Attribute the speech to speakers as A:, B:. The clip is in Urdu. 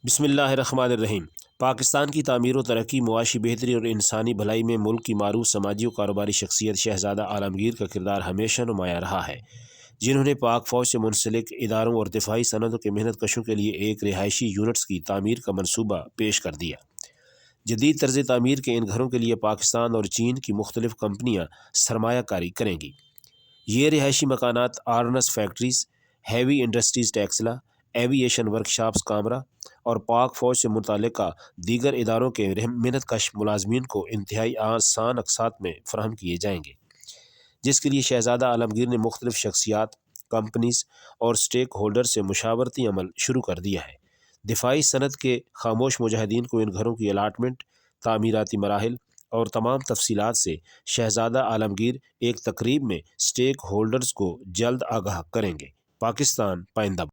A: بسم اللہ الرحمن الرحیم۔ پاکستان کی تعمیر و ترقی، معاشی بہتری اور انسانی بھلائی میں ملک کی معروف سماجی و کاروباری شخصیت شہزادہ عالمگیر کا کردار ہمیشہ نمایاں رہا ہے، جنہوں نے پاک فوج سے منسلک اداروں اور دفاعی صنعتوں کے محنت کشوں کے لیے ایک رہائشی یونٹس کی تعمیر کا منصوبہ پیش کر دیا۔ جدید طرز تعمیر کے ان گھروں کے لیے پاکستان اور چین کی مختلف کمپنیاں سرمایہ کاری کریں گی۔ یہ رہائشی مکانات ordnance factories, heavy industries Taxila, aviation workshops Kamra اور پاک فوج سے متعلقہ دیگر اداروں کے محنت کش ملازمین کو انتہائی آسان اقساط میں فراہم کیے جائیں گے، جس کے لیے شہزادہ عالمگیر نے مختلف شخصیات، کمپنیز اور سٹیک ہولڈر سے مشاورتی عمل شروع کر دیا ہے۔ دفاعی صنعت کے خاموش مجاہدین کو ان گھروں کی الاٹمنٹ، تعمیراتی مراحل اور تمام تفصیلات سے شہزادہ عالمگیر ایک تقریب میں سٹیک ہولڈرز کو جلد آگاہ کریں گے۔ پاکستان پائندہ